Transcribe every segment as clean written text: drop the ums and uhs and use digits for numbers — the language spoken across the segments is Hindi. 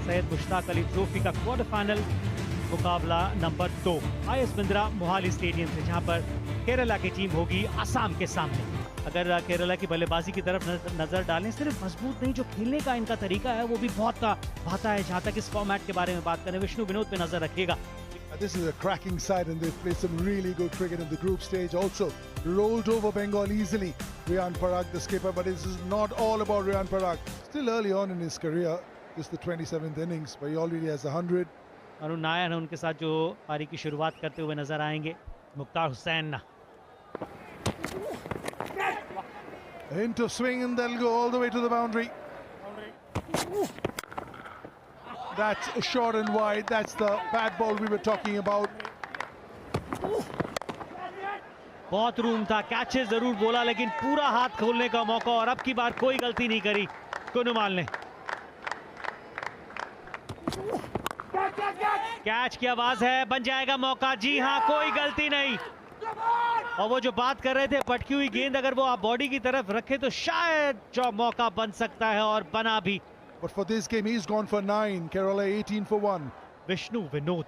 सैयद मुश्ताक अली ट्रॉफी का क्वार्टर फाइनल मुकाबला number 2 IS Bindra Mohali stadium से, जहां पर केरला की टीम होगी आसाम के सामने। अगर केरला की बल्लेबाजी की तरफ नजर डालें, सिर्फ मजबूत नहीं, जो खेलने का इनका तरीका है वो भी बहुत भाता है। जहां तक इस फॉर्मेट के बारे में बात करें, विष्णु विनोद पे नजर रखिएगा। This is a cracking side and they've played some really good cricket in the group stage. Also rolled over Bengal easily. Riyan Parag, the skipper, but this is not all about Riyan Parag. Still early on in his career, just the 27th innings, but he already has 100. Arun Nair उनके साथ जो पारी की शुरुआत करते हुए नजर आएंगे। Mukhtar Hussain Into swing and they'll go all the way to the boundary. That's short and wide. That's the bad ball we were talking about. बहुत रूम था, कैचेस जरूर बोला, लेकिन पूरा हाथ खोलने का मौका, और अब की बार कोई गलती नहीं करी कुनुमाल ने। कैच की आवाज है, बन जाएगा मौका। जी हां, कोई गलती नहीं। और वो जो बात कर रहे थे, पटकी हुई गेंद अगर वो आप बॉडी की तरफ रखे तो शायद जो मौका बन सकता है, और बना भी। But for this game, he's gone for 9. Kerala 18 for 1. Vishnu Vinod,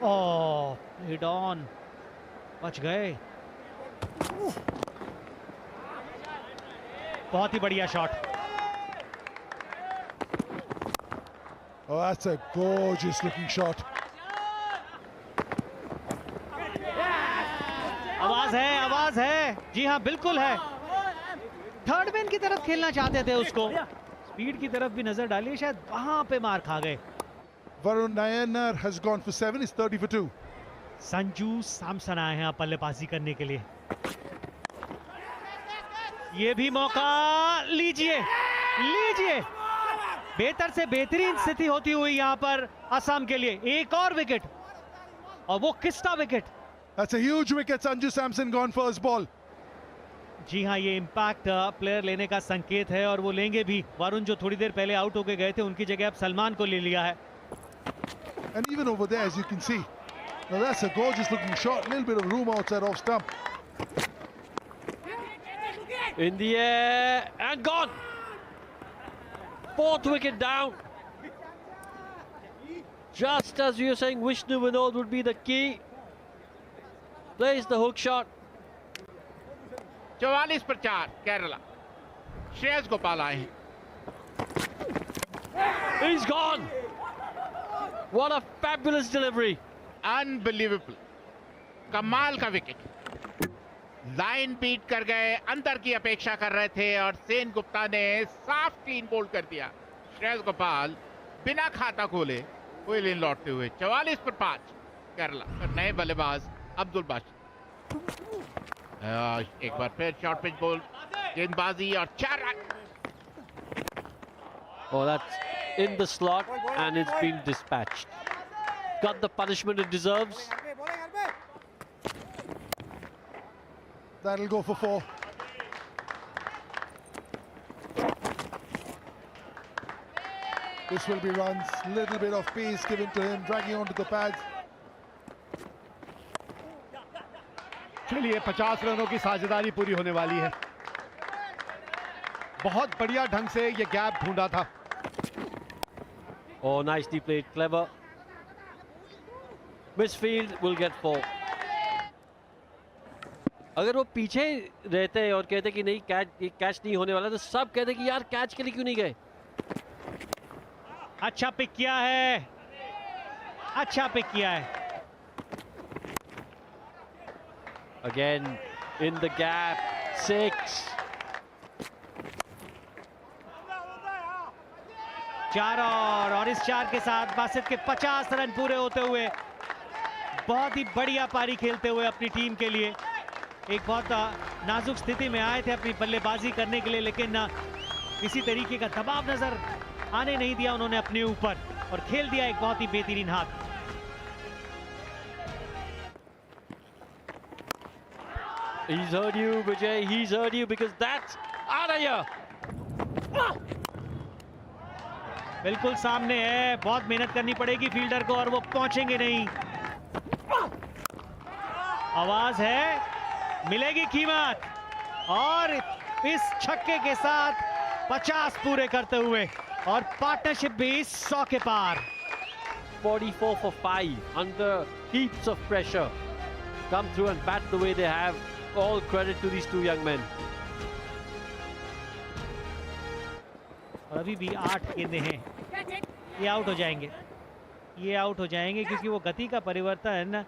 oh hit on, बच गए। बहुत ही बढ़िया shot. Oh, that's a gorgeous looking shot. आवाज है, जी हाँ बिल्कुल है। थर्ड मैन की तरफ खेलना चाहते थे उसको, स्पीड की तरफ भी नजर डालिए, शायद वहां पे मार खा गए। Varun Nayanar has gone for 7. He's 30 for 2. Sanju Samson आए हैं बल्लेबाजी करने के लिए। ये भी मौका, लीजिए लीजिए। बेहतर से बेहतरीन स्थिति होती हुई यहां पर असम के लिए। एक और विकेट, और वो किसका wicket. That's a huge wicket. Sanju Samson gone first ball. जी हाँ, ये इम्पैक्ट प्लेयर लेने का संकेत है, और वो लेंगे भी। वरुण जो थोड़ी देर पहले आउट होके गए थे, उनकी जगह अब सलमान को ले लिया है। And even over there, as you can see, now that's a gorgeous looking shot. A little bit of room outside off stump. In the air and gone. Fourth wicket down. Just as you were saying, Vishnu Vinod would be the key. Plays the hook shot. 44 पर 4 केरला। श्रेयस गोपाल आए हैं। He's gone. What a fabulous delivery. Unbelievable, कमाल का विकेट। लाइन बीट कर गए, अंदर की अपेक्षा कर रहे थे, और सेन गुप्ता ने साफ क्लीन बोल्ड कर दिया। श्रेयस गोपाल बिना खाता खोले क्विलिन लौटते हुए। 44 पर 5 केरला। नए बल्लेबाज अब्दुल बाशिद, एक बार फिर शॉर्ट पिच बॉल, गेंदबाजी, और 4 run. Oh, that's in the slot and it's been dispatched. Got the punishment it deserves. That'll go for 4. This will be runs. Little bit of pace given to him, dragging onto the pads. चलिए 50 रनों की साझेदारी पूरी होने वाली है। बहुत बढ़िया ढंग से ये गैप ढूंढा था। Oh, nicely played, clever. Misfield will get 4. अगर वो पीछे रहते और कहते कि नहीं कैच नहीं होने वाला, तो सब कहते कि यार कैच के लिए क्यों नहीं गए। अच्छा पिक किया है, अच्छा पिक किया है। Again in the gap, 6. 4 और इस 4 के साथ बासित के 50 रन पूरे होते हुए बहुत ही बढ़िया पारी खेलते हुए अपनी टीम के लिए। एक बहुत नाजुक स्थिति में आए थे अपनी बल्लेबाजी करने के लिए, लेकिन किसी तरीके का दबाव नजर आने नहीं दिया उन्होंने अपने ऊपर, और खेल दिया एक बहुत ही बेहतरीन हाथ। He's heard you, Vijay. He's heard you, because that's out of here. बिल्कुल सामने है, बहुत मेहनत करनी पड़ेगी फील्डर को, और वो पहुंचेंगे नहीं। आवाज है, मिलेगी कीमत, और इस छक्के के साथ 50 पूरे करते हुए और पार्टनरशिप भी 100 के पार। 44 for 5 under heaps of pressure. Come through and bat the way they have. All credit to these two young men. और अभी भी 8 गेंदें हैं, ये आउट हो जाएंगे, ये आउट हो जाएंगे क्योंकि वो गति का परिवर्तन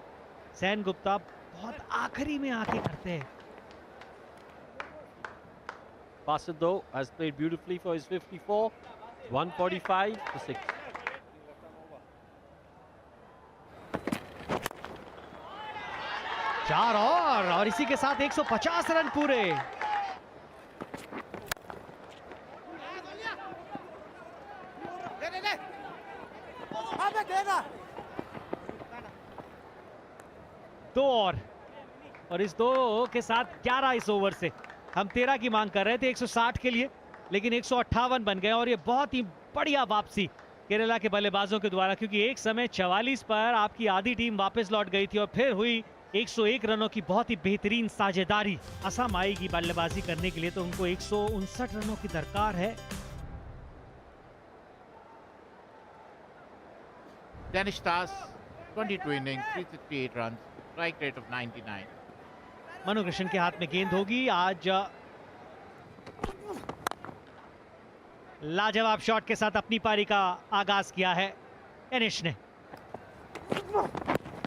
सेन गुप्ता बहुत आखिरी में आके करते हैं। Basit though has played beautifully for his 54. 145 for 6. चार और इसी के साथ 150 रन पूरे। दो और इस दो के साथ 11 इस ओवर से। हम 13 की मांग कर रहे थे 160 के लिए, लेकिन 158 बन गए और ये बहुत ही बढ़िया वापसी केरला के बल्लेबाजों के द्वारा, क्योंकि एक समय 44 पर आपकी आधी टीम वापस लौट गई थी और फिर हुई 101 रनों की बहुत ही बेहतरीन साझेदारी। असम आएगी बल्लेबाजी करने के लिए तो उनको 159 रनों की दरकार है। Danish Das, 22 innings, 368 runs, strike rate of 99. Manu Krishna के हाथ में गेंद होगी। आज लाजवाब शॉट के साथ अपनी पारी का आगाज किया है एनिश ने।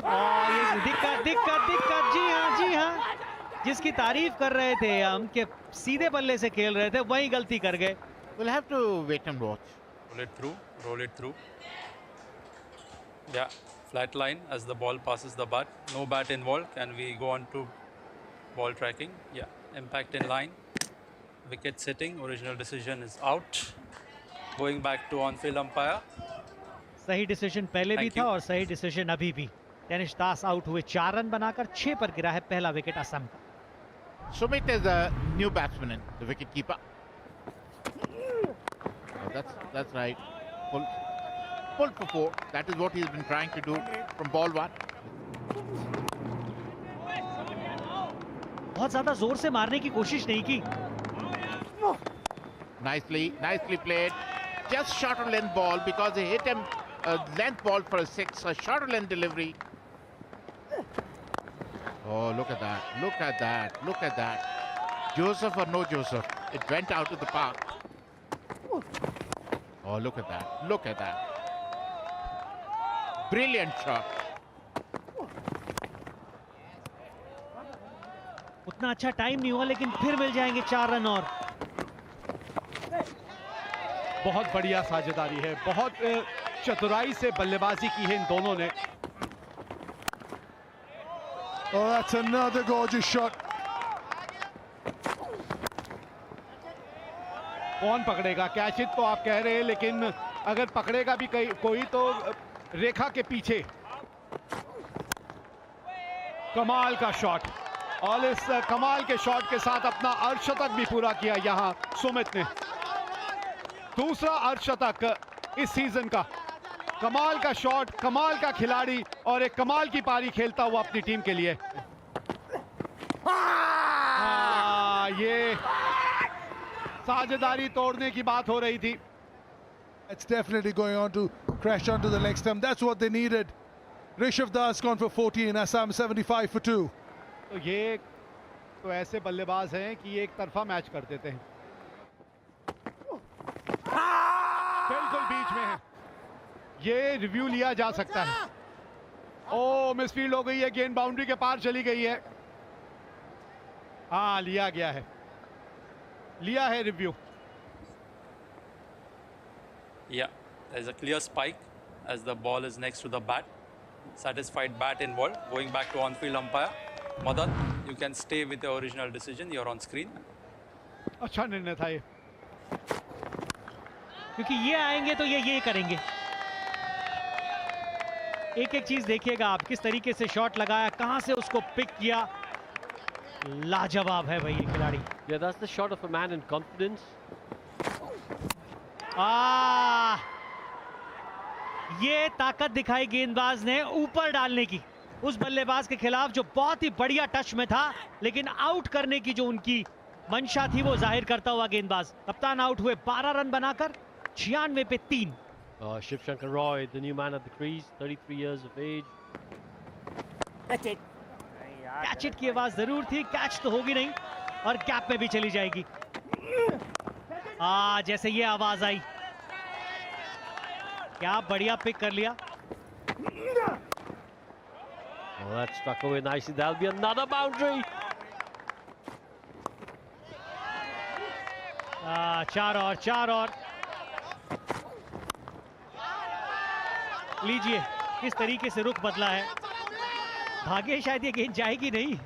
और ये दिक्कत दिक्कत दिक्कत, जी हाँ, जिसकी तारीफ कर रहे थे हम कि सीधे बल्ले से खेल रहे थे, वही गलती कर गए। We'll have to wait and watch. Roll it through. Yeah, flat line as the ball passes the bat. No bat involved. Can we go on to ball tracking? Yeah, impact in line. Wicket sitting. Original decision is out. Going back to on-field umpire. सही डिसीजन पहले भी था और सही डिसीजन अभी भी। डेनिश दास आउट हुए, 4 रन बनाकर 6 पर गिरा है पहला विकेट असम का। Sumit is a new batsman, the wicket keeper. Oh, that's right. Pull for 4. That is what he's been trying to do from ball 1. बहुत ज्यादा जोर से मारने की कोशिश नहीं की। Nicely played. Just shorter length ball because he hit him a length ball for a 6. A shorter length delivery. Oh, look at that! Look at that! Look at that! Joseph or no Joseph, it went out of the park. Oh, look at that! Look at that! Brilliant shot. उतना अच्छा टाइम नहीं हुआ, लेकिन फिर मिल जाएंगे 4 रन और। बहुत बढ़िया साझेदारी है, बहुत चतुराई से बल्लेबाजी की है इन दोनों ने। Oh, that's another gorgeous shot. कौन पकड़ेगा? कैच इट तो आप कह रहे हैं, लेकिन अगर पकड़ेगा भी कोई तो रेखा के पीछे। कमाल का शॉट, और इस कमाल के शॉट के साथ अपना अर्धशतक भी पूरा किया यहां सुमित ने। दूसरा अर्धशतक इस सीजन का। कमाल का शॉट, कमाल का खिलाड़ी और एक कमाल की पारी खेलता हुआ अपनी टीम के लिए। ये साझेदारी तोड़ने की बात हो रही थी। It's definitely going on to crash onto the leg stump. That's what they needed. Rishabh Das gone for 14, Assam 75 for 2. तो ये तो ऐसे बल्लेबाज हैं कि एक तरफा मैच कर देते हैं। बिल्कुल बीच में है, ये रिव्यू लिया जा सकता है। ओ, मिसफील्ड हो गई है, गेंद बाउंड्री के पार चली गई है। हाँ, लिया गया है, लिया है review. Yeah, there's a clear spike as the ball is next to the bat. Satisfied bat involved. Going back to on-field umpire. Madan, you can stay with your original decision. You're on screen. अच्छा निर्णय था ये, क्योंकि ये आएंगे तो ये करेंगे। एक एक चीज देखिएगा आप, किस तरीके से शॉट लगाया, कहां से उसको पिक किया। लाजवाब है भाई ये खिलाड़ी। Yeah, that's the shot of a man in confidence. ये ताकत दिखाई गेंदबाज ने ऊपर डालने की, उस बल्लेबाज के खिलाफ जो बहुत ही बढ़िया टच में था, लेकिन आउट करने की जो उनकी मंशा थी वो जाहिर करता हुआ गेंदबाज। कप्तान आउट हुए 12 रन बनाकर 96 पे 3। Shiv Shankar Roy, the new man at the crease, 33 years of age. Catch it की आवाज जरूर थी, कैच तो होगी नहीं और कैप में भी चली जाएगी। जैसे ये आवाज आई, क्या बढ़िया पिक कर लिया। Oh, that struck away nicely. That'll be another boundary. चार और लीजिए, किस तरीके से रुख बदला है। भागे शायद ये गेंद जाएगी नहीं।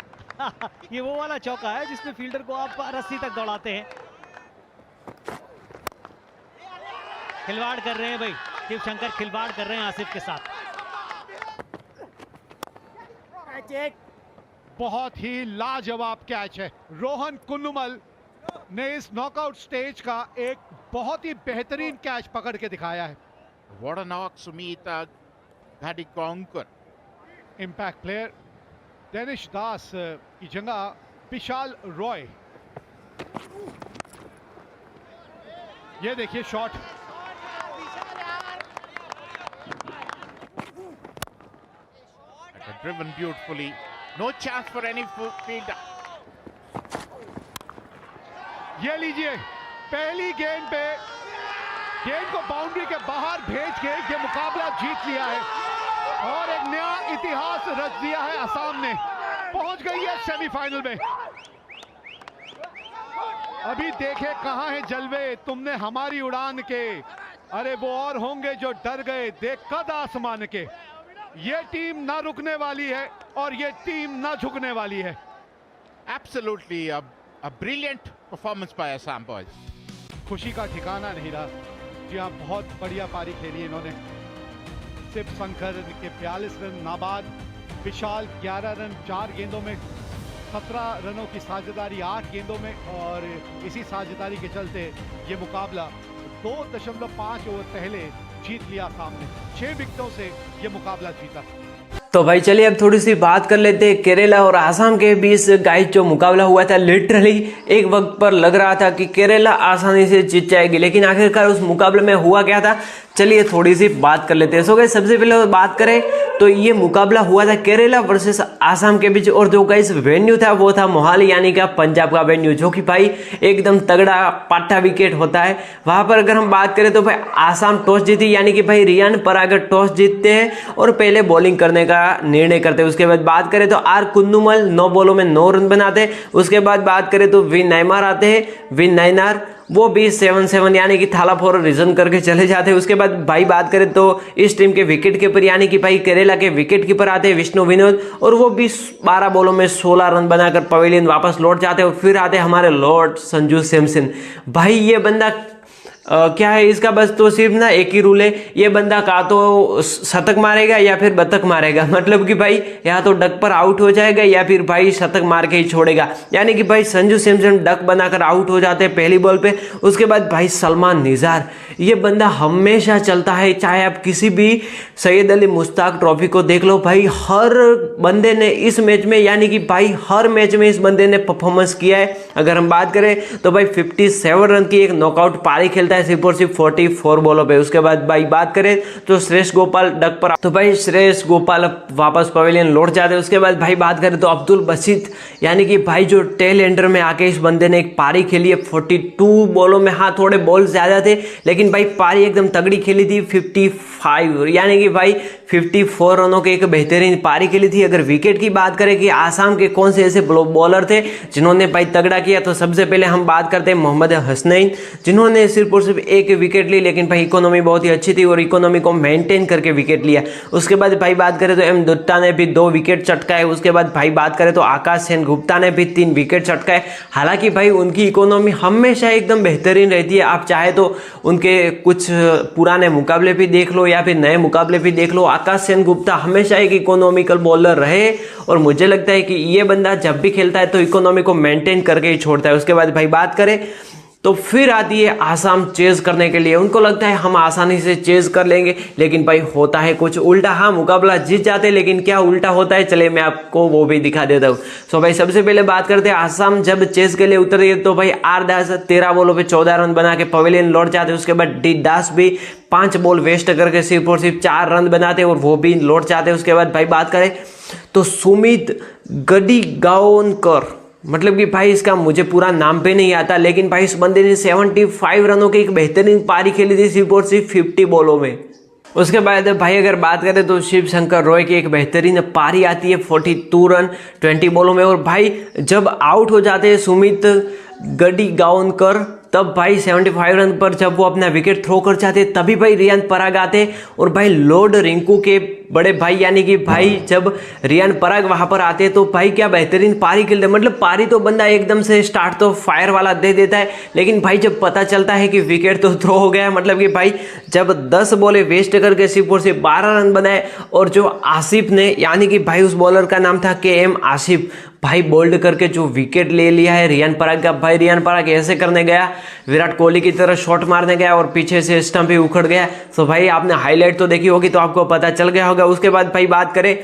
ये वो वाला चौका है जिसमें फील्डर को आप रस्सी तक दौड़ाते हैं। खिलवाड़ कर रहे हैं भाई, शिव शंकर खिलवाड़ कर रहे हैं आसिफ के साथ। बहुत ही लाजवाब कैच है। रोहन कुन्नुमल ने इस नॉकआउट स्टेज का एक बहुत ही बेहतरीन कैच पकड़ के दिखाया है। What a knock, Sumita Gadikonkar. Impact player Danish Das की जगह विशाल रॉय। ये देखिए shot, Driven beautifully. No chance for any fielder. ये लीजिए, पहली गेंद पे गेंद को बाउंड्री के बाहर भेज के ये मुकाबला जीत लिया है और एक नया इतिहास रच दिया है। असम ने पहुंच गई है सेमीफाइनल में। अभी देखे कहां है जलवे तुमने हमारी उड़ान के, अरे वो और होंगे जो डर गए देख कद आसमान के। ये टीम ना रुकने वाली है और ये टीम ना झुकने वाली है। Absolutely a brilliant performance by Assam boys. खुशी का ठिकाना नहीं रहा। जी हाँ, बहुत बढ़िया पारी खेली इन्होंने। शिव शंकर के 42 रन नाबाद, विशाल 11 रन 4 गेंदों में, 17 रनों की साझेदारी 8 गेंदों में और इसी साझेदारी के चलते ये मुकाबला 2.5 ओवर पहले जीत लिया असम ने। 6 विकेटों से ये मुकाबला जीता। तो भाई चलिए अब थोड़ी सी बात कर लेते हैं केरला और आसाम के बीच गाइस जो मुकाबला हुआ था। लिटरली एक वक्त पर लग रहा था कि केरला आसानी से जीत जाएगी, लेकिन आखिरकार उस मुकाबले में हुआ क्या था, चलिए थोड़ी सी बात कर लेते हैं। सो गाइस सबसे पहले बात करें तो ये मुकाबला हुआ था केरला वर्सेस आसाम के बीच और जो गाइस वेन्यू था वो था मोहाली यानी कि पंजाब का वेन्यू, जो कि भाई एकदम तगड़ा पाटा विकेट होता है। वहां पर अगर हम बात करें तो भाई आसाम टॉस जीती यानी कि भाई रियान पराग टॉस जीतते हैं और पहले बॉलिंग करने का निर्णय करते हैं। उसके बाद बात करें तो आर कुन्नुमल 9 बॉलों में 9 रन बनाते हैं। उसके बाद बात करें तो विन नायमार आते हैं, विन नायनार वो भी 7-7 यानी कि थाला फोर रिजन करके चले जाते हैं। उसके बाद भाई बात करें तो इस टीम के विकेट कीपर यानी कि भाई केरला के विकेट कीपर आते हैं विष्णु विनोद और वो भी 12 बॉलों में 16 रन बनाकर पवेलियन वापस लौट जाते हैं। और फिर आते हैं हमारे लॉर्ड संजू सैमसन। भाई ये बंदा क्या है इसका, बस तो सिर्फ ना एक ही रूल है, ये बंदा का तो शतक मारेगा या फिर बतक मारेगा। मतलब कि भाई या तो डक पर आउट हो जाएगा या फिर भाई शतक मार के ही छोड़ेगा। यानी कि भाई संजू सैमसन डक बनाकर आउट हो जाते हैं पहली बॉल पे। उसके बाद भाई सलमान निज़ार, ये बंदा हमेशा चलता है, चाहे आप किसी भी सैयद अली मुश्ताक ट्रॉफी को देख लो, भाई हर बंदे ने इस मैच में यानी कि भाई हर मैच में इस बंदे ने परफॉर्मेंस किया है। अगर हम बात करें तो भाई 57 रन की एक नॉकआउट पारी खेलता है सिर्फ और सिर्फ 44 बॉलों पे। उसके बाद भाई बात करें तो श्रेयस गोपाल डक पर, तो भाई श्रेयस गोपाल वापस पवेलियन लौट जाते हैं। उसके बाद भाई बात करें तो अब्दुल बसीत यानी कि भाई जो टेल एंडर में आके इस बंदे ने एक पारी खेली है 42 बॉलों में। हाँ थोड़े बॉल ज्यादा थे लेकिन भाई पारी एकदम तगड़ी खेली थी 55 यानी कि भाई 54 रनों के एक बेहतरीन पारी खेली थी। अगर विकेट की बात करें कि आसाम के कौन से ऐसे बॉलर थे जिन्होंने भाई तगड़ा किया, तो सबसे पहले हम बात करते हैं मोहम्मद हसनैन, जिन्होंने सिर्फ और सिर्फ एक विकेट ली, लेकिन भाई इकोनॉमी बहुत ही अच्छी थी और इकोनॉमी को मेंटेन करके विकेट लिया। उसके बाद भाई बात करें तो एम दुट्टा ने भी 2 विकेट चटकाए। उसके बाद भाई बात करें तो आकाश सेन गुप्ता ने भी 3 विकेट चटकाए। हालांकि भाई उनकी इकोनॉमी हमेशा एकदम बेहतरीन रहती है, आप चाहे तो उनके कुछ पुराने मुकाबले भी देख लो या फिर नए मुकाबले भी देख लो। आकाश सेन गुप्ता हमेशा एक इकोनॉमिकल बॉलर रहे और मुझे लगता है कि ये बंदा जब भी खेलता है तो इकोनॉमी को मेंटेन करके ही छोड़ता है। उसके बाद भाई बात करें तो फिर आती है आसाम चेज करने के लिए। उनको लगता है हम आसानी से चेज कर लेंगे, लेकिन भाई होता है कुछ उल्टा। हाँ, मुकाबला जीत जाते, लेकिन क्या उल्टा होता है चलिए मैं आपको वो भी दिखा देता हूँ। सो भाई सबसे पहले बात करते हैं, आसाम जब चेज के लिए उतरी तो भाई आर दास 13 बॉलों पे 14 रन बना के पवेलियन लौट जाते। उसके बाद डी दास भी 5 बॉल वेस्ट करके सिर्फ और सिर्फ 4 रन बनाते और वो भी लौट जाते। उसके बाद भाई बात करें तो सुमित गडिगाओनकर, मतलब कि भाई इसका मुझे पूरा नाम पे नहीं आता, लेकिन भाई इस बंदे ने 75 रनों की एक बेहतरीन पारी खेली थी सिर्फ और सिर्फ 50 बॉलों में। उसके बाद भाई अगर बात करें तो शिव शंकर रॉय की एक बेहतरीन पारी आती है 42 रन 20 बॉलों में। और भाई जब आउट हो जाते हैं सुमित गडिगाओनकर, तब भाई 75 रन पर जब वो अपना विकेट थ्रो कर जाते तभी भाई रियान पराग आते। और भाई लॉर्ड रिंकू के बड़े भाई यानी कि भाई जब रियान पराग वहां पर आते तो भाई क्या बेहतरीन पारी खेलते। मतलब पारी तो बंदा एकदम से स्टार्ट तो फायर वाला दे देता है, लेकिन भाई जब पता चलता है कि विकेट तो थ्रो हो गया है, मतलब कि भाई जब 10 बॉलें वेस्ट करके सिर्फ और सिर्फ 12 रन बनाए, और जो आसिफ ने यानी कि भाई उस बॉलर का नाम था KM आसिफ, भाई बोल्ड करके जो विकेट ले लिया है रियान पराग का। भाई रियान पराग ऐसे करने गया, विराट कोहली की तरह शॉट मारने गया और पीछे से स्टंप ही उखड़ गया। तो भाई आपने हाईलाइट तो देखी होगी तो आपको पता चल गया होगा। उसके बाद भाई बात करें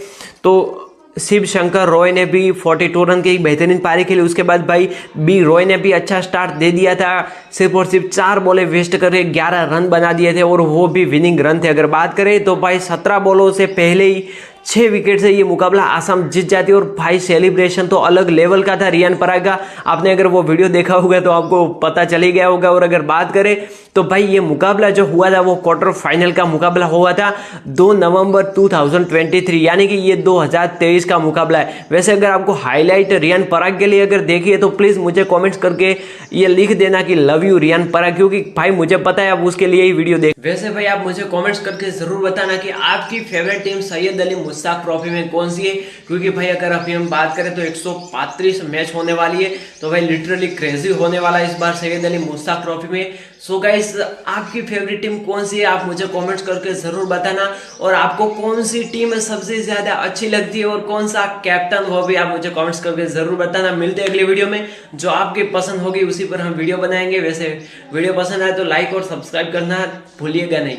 तो शिव शंकर रॉय ने भी 42 रन की एक बेहतरीन पारी खेली। उसके बाद भाई बी रॉय ने भी अच्छा स्टार्ट दे दिया था, सिर्फ और सिर्फ 4 बॉलें वेस्ट करके 11 रन बना दिए थे और वो भी विनिंग रन थे। अगर बात करें तो भाई 17 बॉलों से पहले ही 6 विकेट से ये मुकाबला आसाम जीत जाती है। और भाई सेलिब्रेशन तो अलग लेवल का था रियान पराग का, आपने अगर वो वीडियो देखा होगा तो आपको पता चल ही गया होगा। और अगर बात करें तो भाई ये मुकाबला जो हुआ था वो क्वार्टर फाइनल का मुकाबला हुआ था 2 नवंबर 2023, यानी कि ये 2023 का मुकाबला है। वैसे अगर आपको हाईलाइट रियान पराग के लिए अगर देखिए तो प्लीज मुझे कमेंट्स करके ये लिख देना कि लव यू रियान पराग, क्योंकि भाई मुझे पता है आप उसके लिए ही वीडियो देख। वैसे भाई आप मुझे कमेंट्स करके जरूर बताना कि आपकी favourite team Syed Ali Mushtaq trophy में कौन सी है, क्योंकि भाई अगर अभी हम बात करें तो 135 मैच होने वाली है, तो भाई लिटरली क्रेजी होने वाला है इस बार सैयद अली मुश्ताक ट्रॉफी में। सो गाइस आपकी फेवरेट टीम कौन सी है आप मुझे कमेंट्स करके जरूर बताना, और आपको कौन सी टीम सबसे ज्यादा अच्छी लगती है और कौन सा कैप्टन वो भी आप मुझे कमेंट्स करके जरूर बताना। मिलते हैं अगली वीडियो में, जो आपकी पसंद होगी उसी पर हम वीडियो बनाएंगे। वैसे वीडियो पसंद आए तो लाइक और सब्सक्राइब करना भूलिएगा नहीं।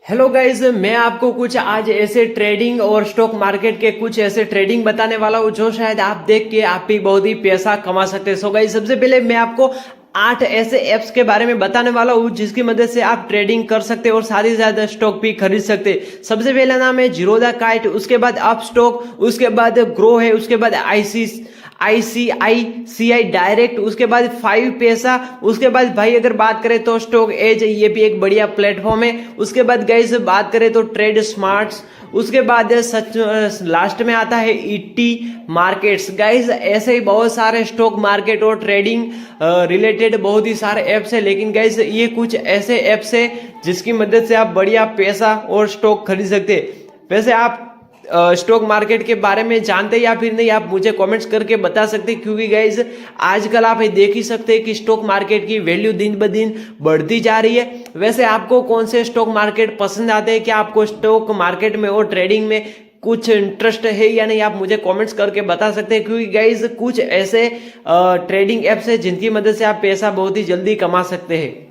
हेलो गाइज, मैं आपको कुछ आज ऐसे ट्रेडिंग और स्टॉक मार्केट के कुछ ऐसे ट्रेडिंग बताने वाला हूँ जो शायद आप देख के आप भी बहुत ही पैसा कमा सकते हैं। सो गाइज सबसे पहले मैं आपको 8 ऐसे ऐप्स के बारे में बताने वाला हूँ जिसकी मदद से आप ट्रेडिंग कर सकते हैं और साथ ही साथ स्टॉक भी खरीद सकते हैं। सबसे पहला नाम है जीरोधा काइट, उसके बाद अप स्टॉक, उसके बाद ग्रो है, उसके बाद ICICI डायरेक्ट, उसके बाद 5 पैसा, उसके बाद भाई अगर बात करें तो स्टॉक एज, ये भी एक बढ़िया प्लेटफॉर्म है। उसके बाद गाइस बात करें तो ट्रेड स्मार्ट्स, उसके बाद सच लास्ट में आता है ET मार्केट्स। गाइस ऐसे ही बहुत सारे स्टॉक मार्केट और ट्रेडिंग रिलेटेड बहुत ही सारे ऐप्स है, लेकिन गाइस ये कुछ ऐसे ऐप्स है जिसकी मदद से आप बढ़िया पैसा और स्टॉक खरीद सकते हैं। वैसे आप स्टॉक मार्केट के बारे में जानते या फिर नहीं आप मुझे कमेंट्स करके बता सकते हैं, क्योंकि गाइज आजकल आप देख ही सकते हैं कि स्टॉक मार्केट की वैल्यू दिन ब दिन बढ़ती जा रही है। वैसे आपको कौन से स्टॉक मार्केट पसंद आते हैं, क्या आपको स्टॉक मार्केट में और ट्रेडिंग में कुछ इंटरेस्ट है या नहीं, आप मुझे कमेंट्स करके बता सकते हैं, क्योंकि गाइज कुछ ऐसे ट्रेडिंग एप्स है जिनकी मदद से आप पैसा बहुत ही जल्दी कमा सकते हैं।